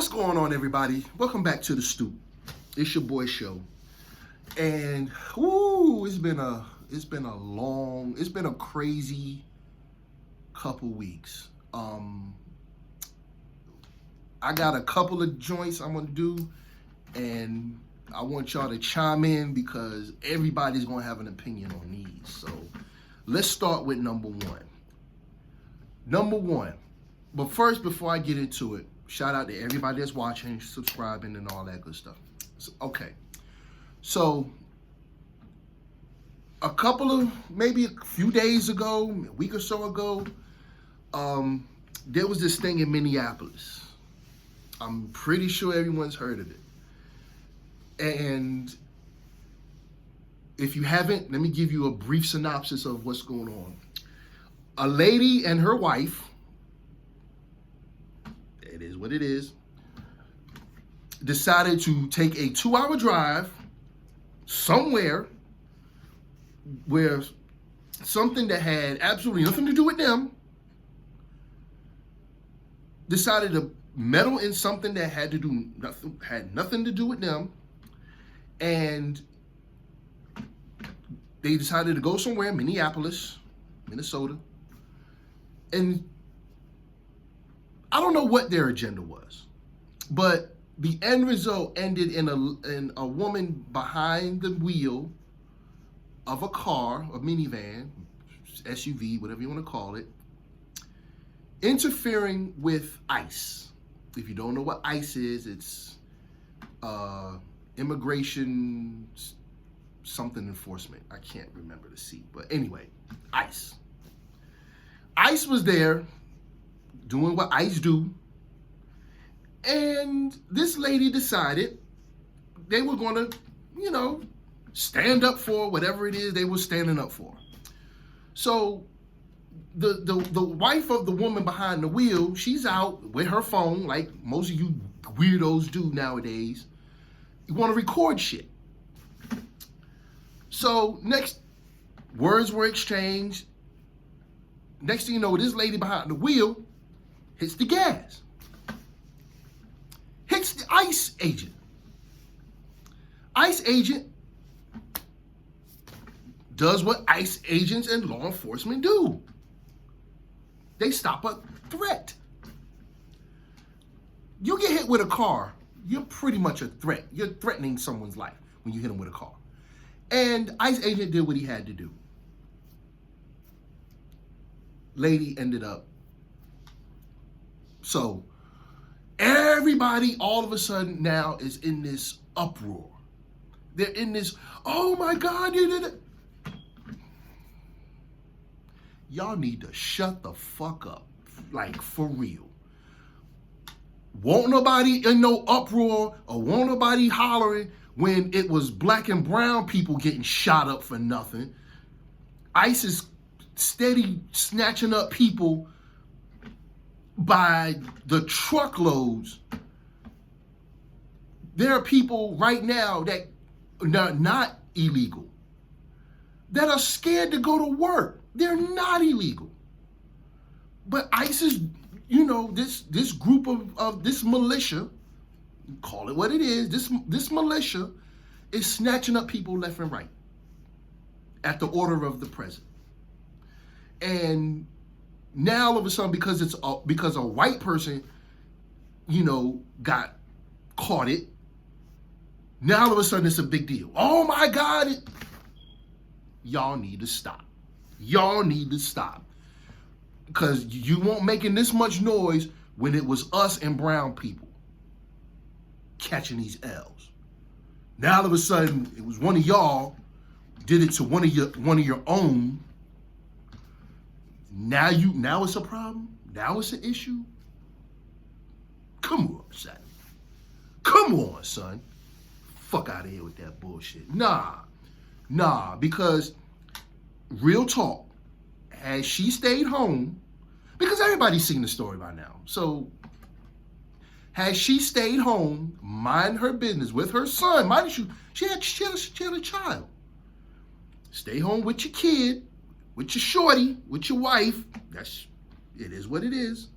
What's going on, everybody? Welcome back to the Stoop. It's your boy Show, and it's been a crazy couple weeks. I got a couple of joints I'm gonna do, and I want y'all to chime in because everybody's gonna have an opinion on these. So let's start with number one. But first, before I get into it, shout out to everybody that's watching, subscribing, and all that good stuff. So maybe a few days ago, a week or so ago, there was this thing in Minneapolis. I'm pretty sure everyone's heard of it. And if you haven't, let me give you a brief synopsis of what's going on. A lady and her wife, it is what it is, decided to take a 2-hour drive somewhere where something that had absolutely nothing to do with them, decided to meddle in something that had nothing to do with them, and they decided to go somewhere in Minneapolis, Minnesota, and I don't know what their agenda was, but the end result ended in a woman behind the wheel of a car, a minivan, SUV, whatever you want to call it, interfering with ICE. If you don't know what ICE is, it's immigration something enforcement. I can't remember the C, but anyway, ICE. ICE was there doing what ICE do, and this lady decided they were going to, stand up for whatever it is they were standing up for. So the wife of the woman behind the wheel, she's out with her phone, like most of you weirdos do nowadays. You want to record shit. So next, words were exchanged. Next thing you know, this lady behind the wheel hits the gas. Hits the ICE agent. ICE agent does what ICE agents and law enforcement do. They stop a threat. You get hit with a car, you're pretty much a threat. You're threatening someone's life when you hit them with a car. And ICE agent did what he had to do. Lady ended up. So everybody all of a sudden now is in this uproar. They're in this, oh my God, you did it. Y'all need to shut the fuck up. Like, for real. Won't nobody in no uproar or won't nobody hollering when it was black and brown people getting shot up for nothing. ICE is steady snatching up people by the truckloads. There are people right now that are not illegal, that are scared to go to work. They're not illegal. But ICE is, this group of this militia, call it what it is, this militia is snatching up people left and right at the order of the president. And now all of a sudden, because a white person, got caught it, now all of a sudden it's a big deal. Oh my God. Y'all need to stop. Y'all need to stop. Because you weren't making this much noise when it was us and brown people catching these L's. Now all of a sudden it was one of y'all did it to one of your own. Now it's a problem. Now it's an issue. Come on, son. Come on, son. Fuck out of here with that bullshit. Nah, because real talk, has she stayed home, because everybody's seen the story by now, so has she stayed home, mind her business with her son, she had a child. Stay home with your kid, with your shorty, with your wife. It is what it is.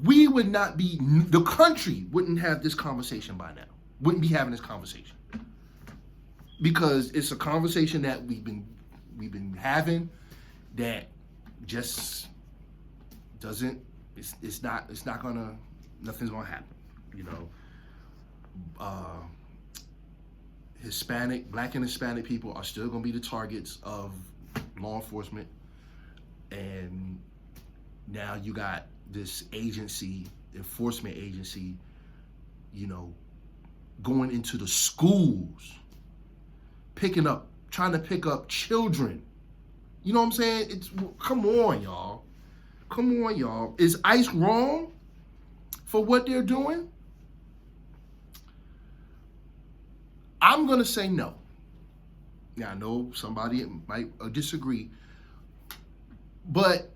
we would not be, the country wouldn't have this conversation by now. Wouldn't be having this conversation. Because it's a conversation that we've been having that just doesn't, it's not gonna, nothing's gonna happen, you know. Black and Hispanic people are still gonna be the targets of law enforcement, and now you got this enforcement agency, you know, going into the schools, trying to pick up children. You know what I'm saying? Come on, y'all. Come on, y'all. Is ICE wrong for what they're doing? I'm going to say no. Now, I know somebody might disagree, but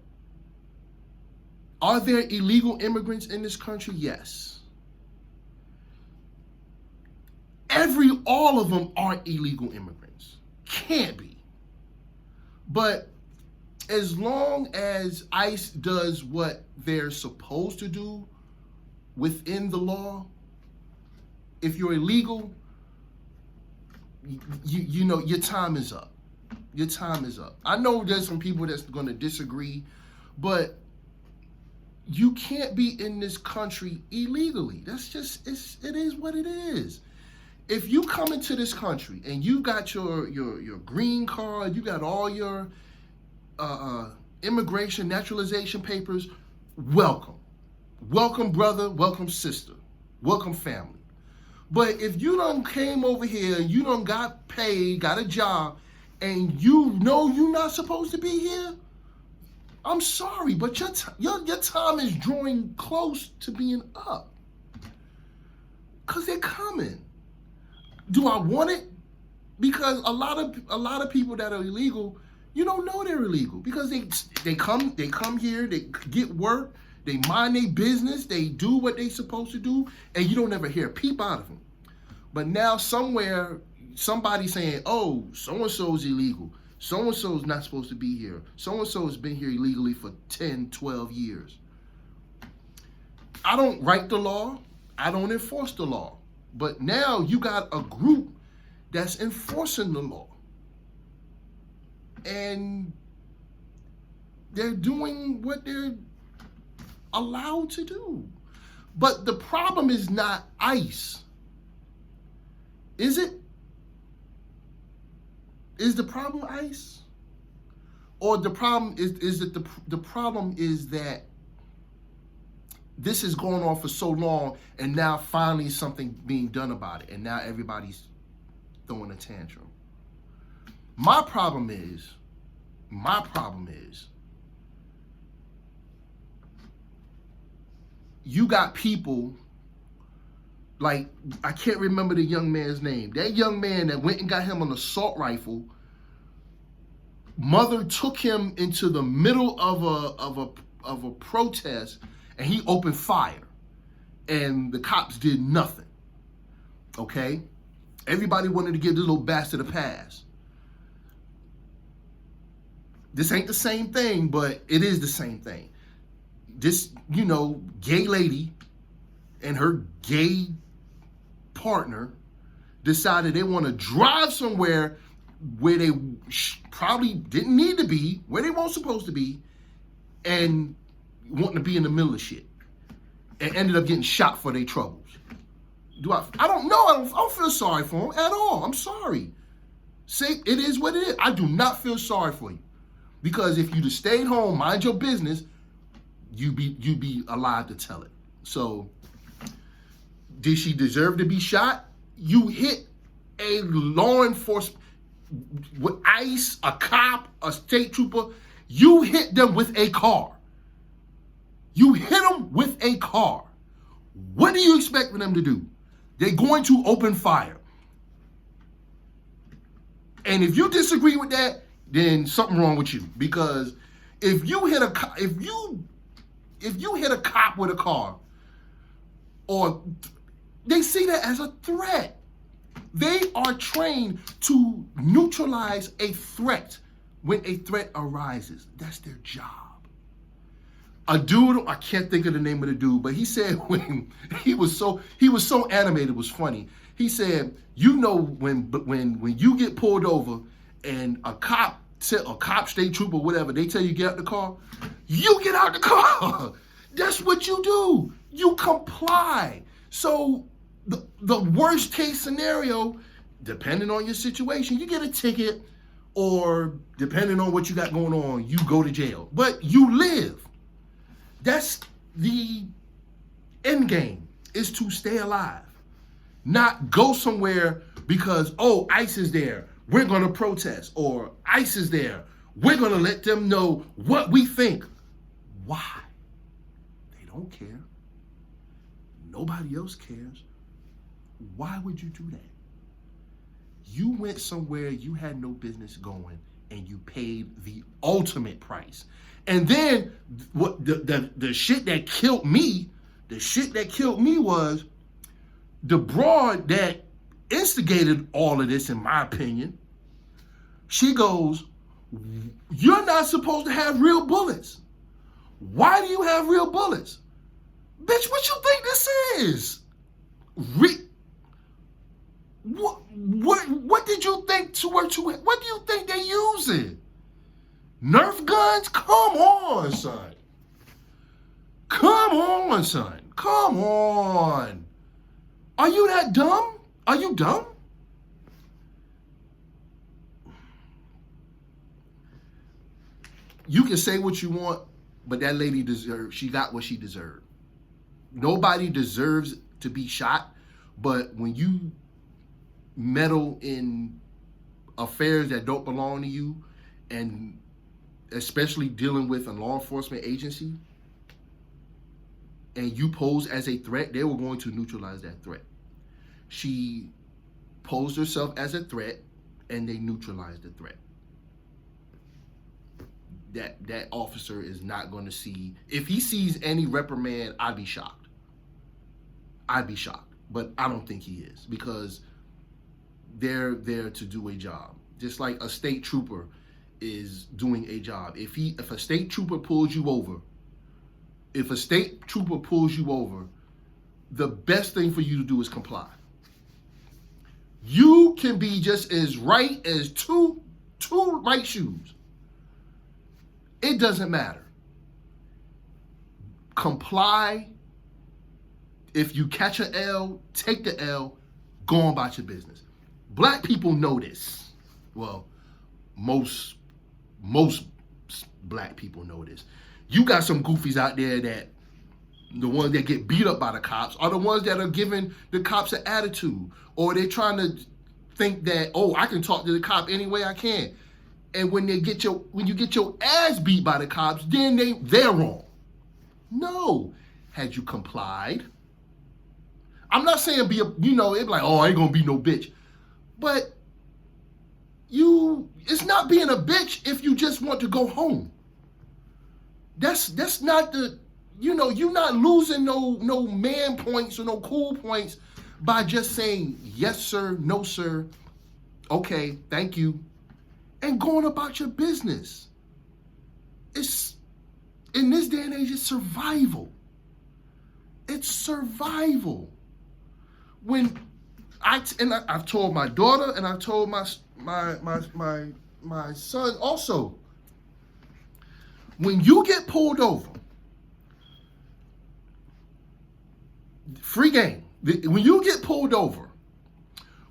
are there illegal immigrants in this country? Yes. All of them aren't illegal immigrants. Can't be. But as long as ICE does what they're supposed to do within the law, if you're illegal, you know, your time is up. Your time is up. I know there's some people that's going to disagree, but you can't be in this country illegally. That's just, it is what it is. If you come into this country and you got your green card, you got all your immigration, naturalization papers, welcome. Welcome, brother. Welcome, sister. Welcome, family. But if you done came over here, you done got paid, got a job, and you know you're not supposed to be here, I'm sorry, but your time is drawing close to being up. Because they're coming. Do I want it? Because a lot of people that are illegal, you don't know they're illegal, because they come here, they get work, they mind their business, they do what they supposed to do, and you don't ever hear a peep out of them. But now somewhere, somebody saying, oh, so-and-so's illegal, so-and-so's not supposed to be here, so-and-so has been here illegally for 10, 12 years. I don't write the law, I don't enforce the law. But now you got a group that's enforcing the law. And they're doing what they're allowed to do. But the problem is not ICE. Is it? Is the problem ICE? Or the problem is that the problem is that this is going on for so long, and now finally something being done about it, and now everybody's throwing a tantrum. My problem is, you got people like, I can't remember the young man's name. That young man that went and got him an assault rifle, mother took him into the middle of a protest, and he opened fire, and the cops did nothing. Okay? Everybody wanted to give this little bastard a pass. This ain't the same thing, but it is the same thing. This, you know, gay lady and her gay partner decided they want to drive somewhere where they probably didn't need to be, where they weren't supposed to be, and wanting to be in the middle of shit, and ended up getting shot for their troubles. I don't know. I don't feel sorry for them at all. I'm sorry. Say it is what it is. I do not feel sorry for you, because if you'd have stayed home, mind your business, you'd be alive to tell it. So, did she deserve to be shot? You hit a law enforcement, with ICE, a cop, a state trooper. You hit them with a car. You hit them with a car. What do you expect for them to do? They're going to open fire. And if you disagree with that, then something wrong with you. Because if you hit a cop with a car, or they see that as a threat, they are trained to neutralize a threat when a threat arises. That's their job. A dude, I can't think of the name of the dude, but he said when he was so animated, it was funny. He said, you know, when you get pulled over and a cop, state trooper, whatever, they tell you get out the car, you get out the car. That's what you do. You comply. So the worst case scenario, depending on your situation, you get a ticket, or depending on what you got going on, you go to jail. But you live. That's the end game, is to stay alive. Not go somewhere because, oh, ICE is there, we're going to protest. Or ICE is there, we're going to let them know what we think. Why? They don't care. Nobody else cares. Why would you do that? You went somewhere you had no business going, and you paid the ultimate price. And then what the shit that killed me, was the broad that instigated all of this, in my opinion. She goes, you're not supposed to have real bullets. Why do you have real bullets? Bitch, what you think this is? What did you think what do you think they using? Nerf guns? Come on, son. Come on. Are you that dumb? Are you dumb? You can say what you want, but that lady she got what she deserved. Nobody deserves to be shot, but when you meddle in affairs that don't belong to you, and especially dealing with a law enforcement agency, and you pose as a threat, they were going to neutralize that threat. She posed herself as a threat, and they neutralized the threat. That officer is not going to see, if he sees any reprimand, I'd be shocked. But I don't think he is, because they're there to do a job. Just like a state trooper is doing a job. If a state trooper pulls you over, the best thing for you to do is comply. You can be just as right as two right shoes. It doesn't matter. Comply. If you catch an L, take the L, go on about your business. Black people know this. Well, most black people know this. You got some goofies out there that the ones that get beat up by the cops are the ones that are giving the cops an attitude, or they're trying to think that, oh, I can talk to the cop any way I can. And when you get your ass beat by the cops, then they're wrong. No. Had you complied, I'm not saying it'd be like, oh, I ain't gonna be no bitch. But it's not being a bitch if you just want to go home. That's not you're not losing no man points or no cool points by just saying yes, sir, no, sir, okay, thank you, and going about your business. It's, in this day and age, it's survival. It's survival. When I've told my daughter, and I've told my son also, when you get pulled over, free game. When you get pulled over,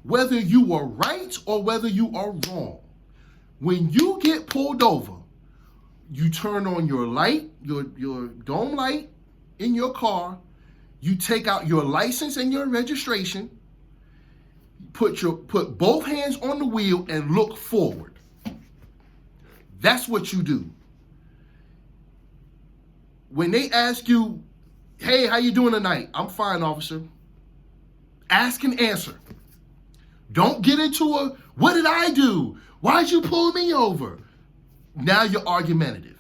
whether you are right or whether you are wrong, when you get pulled over, you turn on your light, your dome light in your car, you take out your license and your registration, put both hands on the wheel and look forward. That's what you do. When they ask you, hey, how you doing tonight? I'm fine, officer. Ask and answer. Don't get into what did I do? Why'd you pull me over? Now you're argumentative.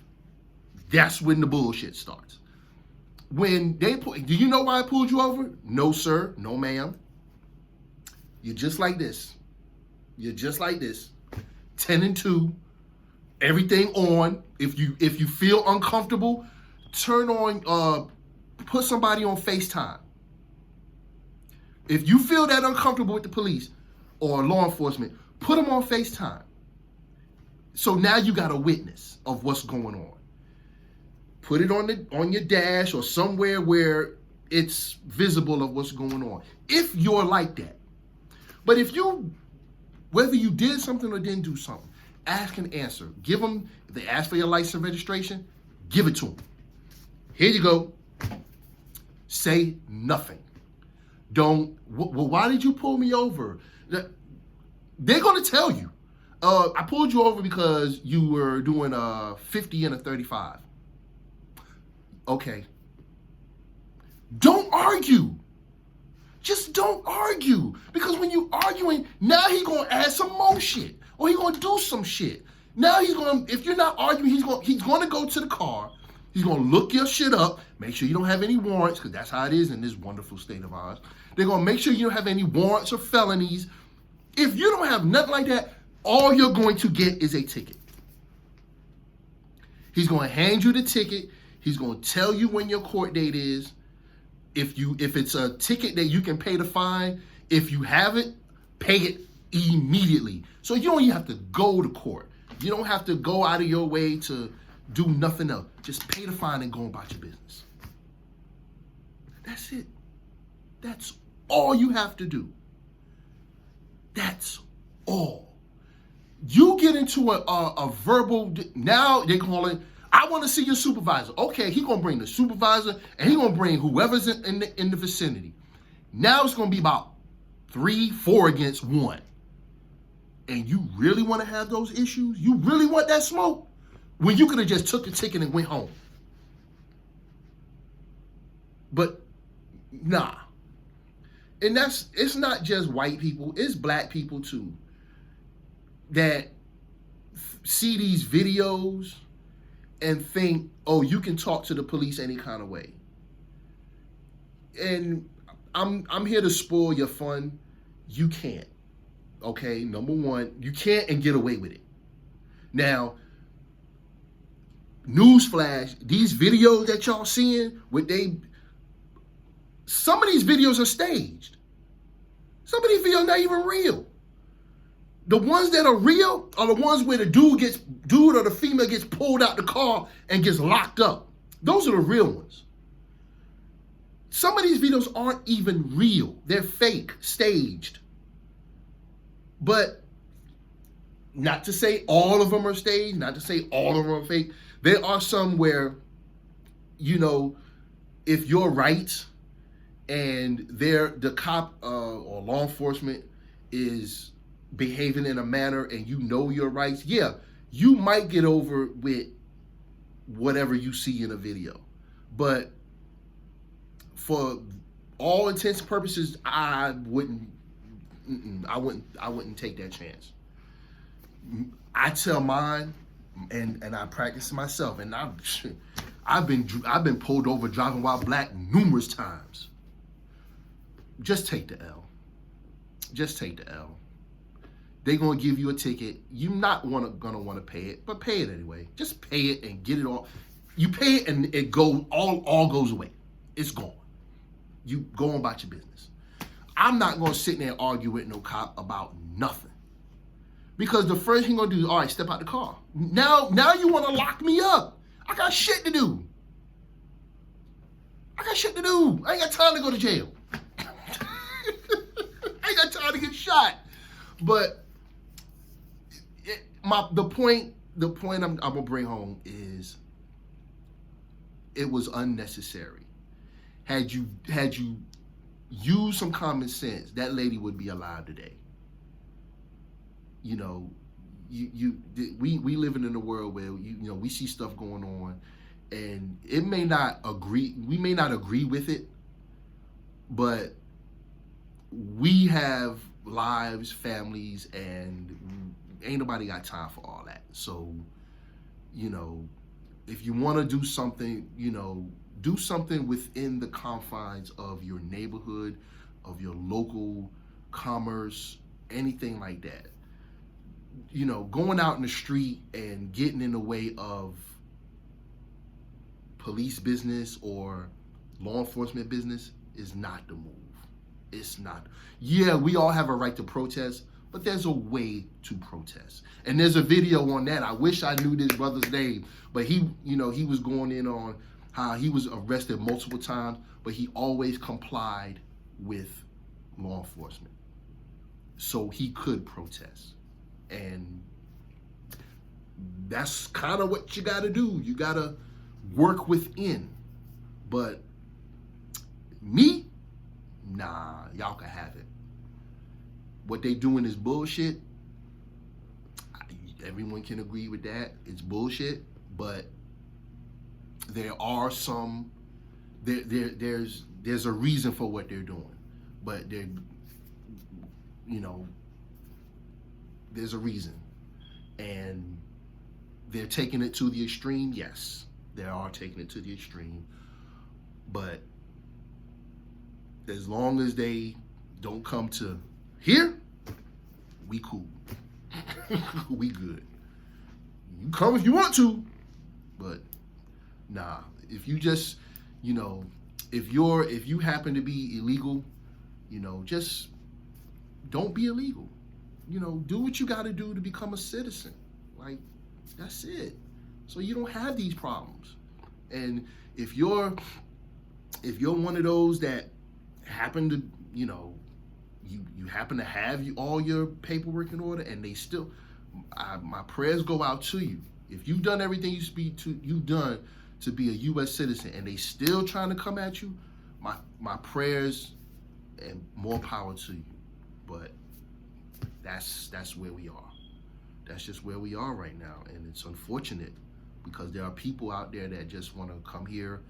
That's when the bullshit starts. When do you know why I pulled you over? No, sir. No, ma'am. You're just like this. 10 and 2. Everything on. If you feel uncomfortable, turn on, put somebody on FaceTime. If you feel that uncomfortable with the police or law enforcement, put them on FaceTime. So now you got a witness of what's going on. Put it on your dash or somewhere where it's visible of what's going on. If you're like that. But if you, whether you did something or didn't do something, ask and answer. Give them, if they ask for your license registration, give it to them. Here you go. Say nothing. Don't, well, why did you pull me over? They're going to tell you. I pulled you over because you were doing a 50 and a 35. Okay. Don't argue. Just don't argue. Because when you arguing, now he's going to add some more shit. Or he's going to do some shit. Now he's going to, if you're not arguing, he's going to go to the car. He's going to look your shit up. Make sure you don't have any warrants, because that's how it is in this wonderful state of ours. They're going to make sure you don't have any warrants or felonies. If you don't have nothing like that, all you're going to get is a ticket. He's going to hand you the ticket. He's going to tell you when your court date is. If it's a ticket that you can pay the fine, if you have it, pay it immediately. So you don't even have to go to court. You don't have to go out of your way to do nothing else. Just pay the fine and go about your business. That's it. That's all you have to do. That's all. You get into a verbal, now they call it, I want to see your supervisor. Okay, he's going to bring the supervisor and he's going to bring whoever's in the vicinity. Now it's going to be about 3-4 against 1. And you really want to have those issues? You really want that smoke? When you could have just took the ticket and went home. But nah. And it's not just white people, it's black people too, that see these videos and think, oh, you can talk to the police any kind of way. And I'm here to spoil your fun. You can't. Okay, number one, you can't and get away with it. Now, newsflash, these videos that y'all seeing, some of these videos are staged. Some of these videos are not even real. The ones that are real are the ones where the dude or the female gets pulled out the car and gets locked up. Those are the real ones. Some of these videos aren't even real. They're fake, staged. But not to say all of them are staged, not to say all of them are fake. There are some where, you know, if you're right and the cop or law enforcement is behaving in a manner and you know your rights, yeah, you might get over with whatever you see in a video. But for all intents and purposes, I wouldn't take that chance. I tell mine, and I practice myself, and I've been pulled over driving while black numerous times. Just take the L. Just take the L. They're gonna give you a ticket. You're not gonna want to pay it, but pay it anyway. Just pay it and get it all. You pay it and it goes all goes away. It's gone. You go on about your business. I'm not gonna sit there and argue with no cop about nothing. Because the first thing gonna do is, all right, step out the car. Now you wanna lock me up. I got shit to do. I ain't got time to go to jail. I ain't got time to get shot. But the point I'm gonna bring home is it was unnecessary. Had you used some common sense, that lady would be alive today. You know, we living in a world where we see stuff going on, and we may not agree with it, but we have lives, families, and ain't nobody got time for all that. So, if you want to do something, do something within the confines of your neighborhood, of your local commerce, anything like that. Going out in the street and getting in the way of police business or law enforcement business is not the move. It's not. Yeah, we all have a right to protest, but there's a way to protest. And there's a video on that. I wish I knew this brother's name, but he was going in on how he was arrested multiple times, but he always complied with law enforcement. So he could protest. And that's kind of what you got to do. You got to work within. But me, nah, y'all can have it. What they doing is bullshit. Everyone can agree with that. It's bullshit. But there are some, there's a reason for what they're doing. But there's a reason. And they're taking it to the extreme. Yes, they are taking it to the extreme. But as long as they don't come to here, we cool. We good. You come if you want to, but nah. If you just, if you happen to be illegal, just don't be illegal. Do what you got to do to become a citizen. Like, that's it. So you don't have these problems. And if you're one of those that happen to, you happen to have all your paperwork in order, and they still, my prayers go out to you. If you've done everything you've done to be a U.S. citizen, and they still trying to come at you, my prayers and more power to you. But that's where we are. That's just where we are right now, and it's unfortunate because there are people out there that just want to come here,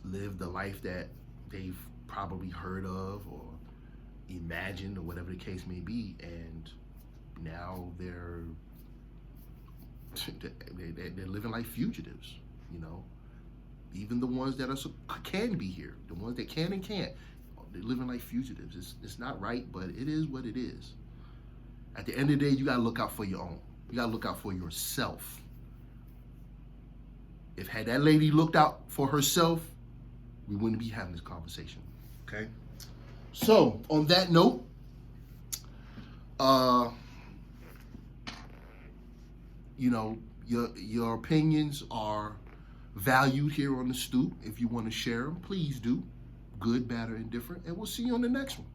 live the life that they've probably heard of or imagined or whatever the case may be, and now they're living like fugitives. Even the ones that can be here, the ones that can and can't, they're living like fugitives. It's not right, but it is what it is. At the end of the day, you gotta look out for your own. You gotta look out for yourself. If had that lady looked out for herself, we wouldn't be having this conversation. Okay? So, on that note, your opinions are valued here on the Stoop. If you want to share them, please do. Good, bad, or indifferent. And we'll see you on the next one.